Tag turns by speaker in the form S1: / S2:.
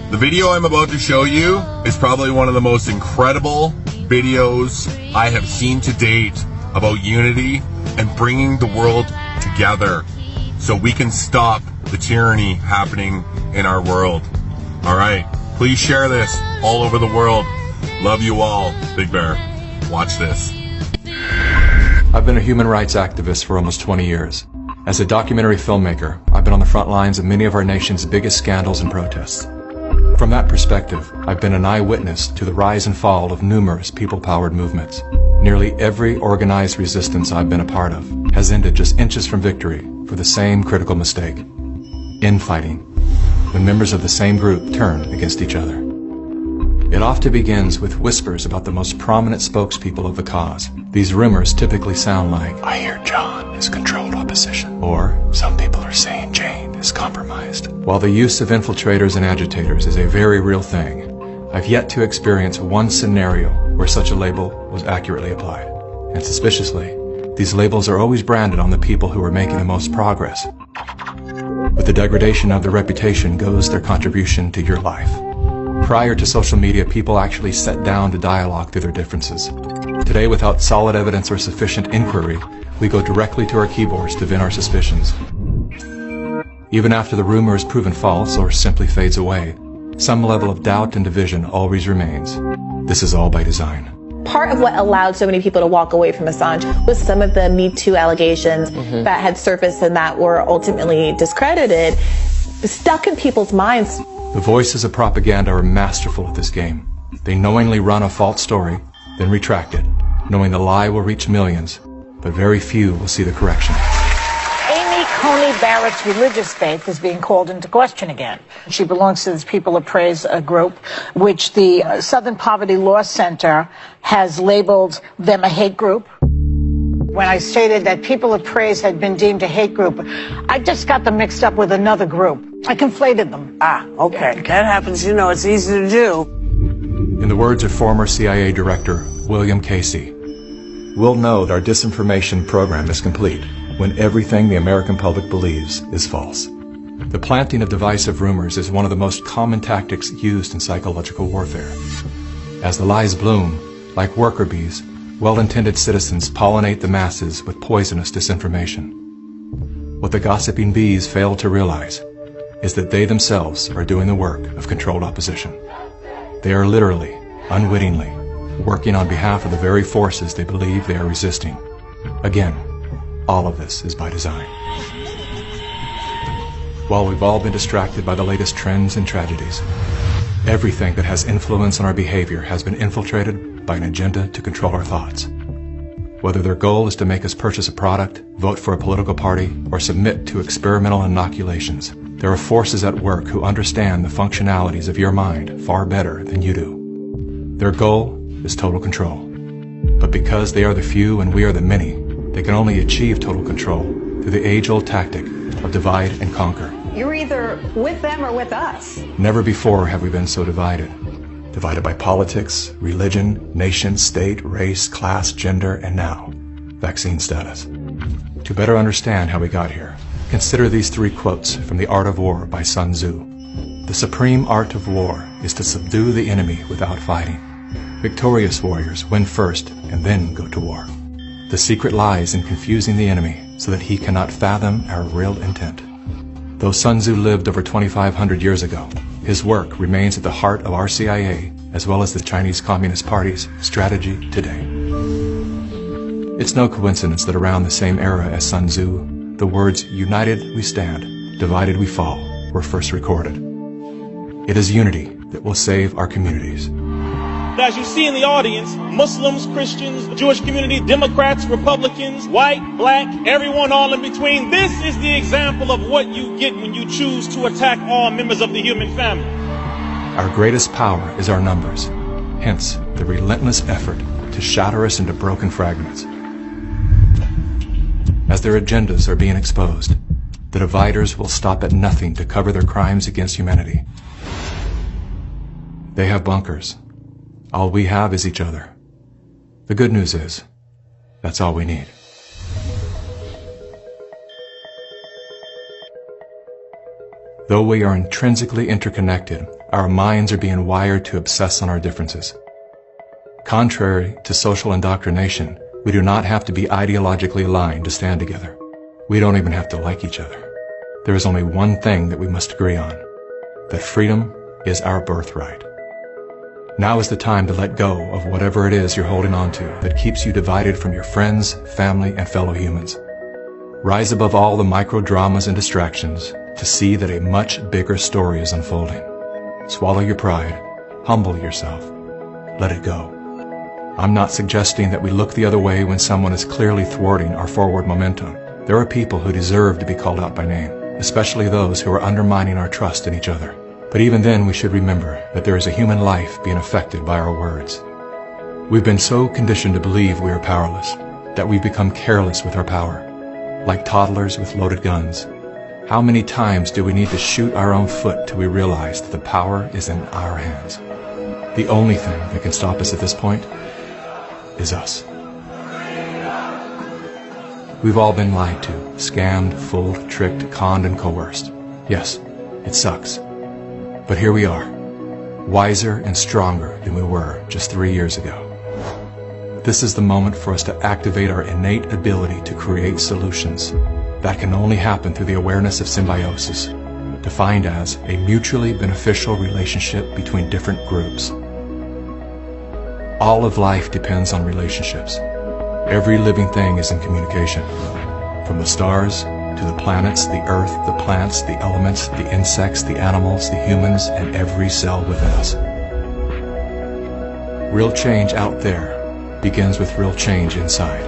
S1: The video I'm about to show you is probably one of the most incredible videos I have seen to date about unity and bringing the world together so we can stop the tyranny happening in our world. All right, please share this all over the world. Love you all, Big Bear. Watch this.
S2: I've been a human rights activist for almost 20 years. As a documentary filmmaker, I've been on the front lines of many of our nation's biggest scandals and protests. From that perspective, I've been an eyewitness to the rise and fall of numerous people-powered movements. Nearly every organized resistance I've been a part of has ended just inches from victory for the same critical mistake: infighting, when members of the same group turn against each other. It often begins with whispers about the most prominent spokespeople of the cause. These rumors typically sound like, "I hear John is controlled opposition," or "Some people are saying Jane is compromised." While the use of infiltrators and agitators is a very real thing, I've yet to experience one scenario where such a label was accurately applied. And suspiciously, these labels are always branded on the people who are making the most progress. With the degradation of their reputation goes their contribution to your life. Prior to social media, people actually sat down to dialogue through their differences. Today, without solid evidence or sufficient inquiry, we go directly to our keyboards to vent our suspicions. Even after the rumor is proven false or simply fades away, some level of doubt and division always remains. This is all by design.
S3: Part of what allowed so many people to walk away from Assange was some of the Me Too allegations that had surfaced and that were ultimately discredited, stuck in people's minds.
S2: The voices of propaganda are masterful at this game. They knowingly run a false story, then retract it, knowing the lie will reach millions, but very few will see the correction.
S4: Amy Coney Barrett's religious faith is being called into question again. She belongs to this People of Praise group, which the Southern Poverty Law Center has labeled them a hate group. When I stated that People of Praise had been deemed a hate group, I just got them mixed up with another group. I conflated them.
S5: Okay. That happens, it's easy to do.
S2: In the words of former CIA Director William Casey, "We'll know that our disinformation program is complete when everything the American public believes is false." The planting of divisive rumors is one of the most common tactics used in psychological warfare. As the lies bloom, like worker bees, well-intended citizens pollinate the masses with poisonous disinformation. What the gossiping bees fail to realize is that they themselves are doing the work of controlled opposition. They are literally, unwittingly, working on behalf of the very forces they believe they are resisting. Again, all of this is by design. While we've all been distracted by the latest trends and tragedies, everything that has influence on our behavior has been infiltrated by an agenda to control our thoughts. Whether their goal is to make us purchase a product, vote for a political party, or submit to experimental inoculations, there are forces at work who understand the functionalities of your mind far better than you do. Their goal is total control. But because they are the few and we are the many, they can only achieve total control through the age-old tactic of divide and conquer.
S6: You're either with them or with us.
S2: Never before have we been so divided. Divided by politics, religion, nation, state, race, class, gender, and now, vaccine status. To better understand how we got here, consider these three quotes from The Art of War by Sun Tzu. "The supreme art of war is to subdue the enemy without fighting. Victorious warriors win first and then go to war. The secret lies in confusing the enemy so that he cannot fathom our real intent." Though Sun Tzu lived over 2,500 years ago, his work remains at the heart of our CIA as well as the Chinese Communist Party's strategy today. It's no coincidence that around the same era as Sun Tzu, the words "united we stand, divided we fall" were first recorded. It is unity that will save our communities.
S7: As you see in the audience, Muslims, Christians, Jewish community, Democrats, Republicans, white, black, everyone all in between. This is the example of what you get when you choose to attack all members of the human family.
S2: Our greatest power is our numbers, hence the relentless effort to shatter us into broken fragments. As their agendas are being exposed, the dividers will stop at nothing to cover their crimes against humanity. They have bunkers. All we have is each other. The good news is, that's all we need. Though we are intrinsically interconnected, our minds are being wired to obsess on our differences. Contrary to social indoctrination, we do not have to be ideologically aligned to stand together. We don't even have to like each other. There is only one thing that we must agree on, that freedom is our birthright. Now is the time to let go of whatever it is you're holding on to that keeps you divided from your friends, family, and fellow humans. Rise above all the micro dramas and distractions to see that a much bigger story is unfolding. Swallow your pride, humble yourself, let it go. I'm not suggesting that we look the other way when someone is clearly thwarting our forward momentum. There are people who deserve to be called out by name, especially those who are undermining our trust in each other. But even then, we should remember that there is a human life being affected by our words. We've been so conditioned to believe we are powerless that we've become careless with our power, like toddlers with loaded guns. How many times do we need to shoot our own foot till we realize that the power is in our hands? The only thing that can stop us at this point is us. We've all been lied to, scammed, fooled, tricked, conned, and coerced. Yes, it sucks. But here we are, wiser and stronger than we were just 3 years ago. This is the moment for us to activate our innate ability to create solutions. That can only happen through the awareness of symbiosis, defined as a mutually beneficial relationship between different groups. All of life depends on relationships. Every living thing is in communication, from the stars to the planets, the earth, the plants, the elements, the insects, the animals, the humans, and every cell within us. Real change out there begins with real change inside.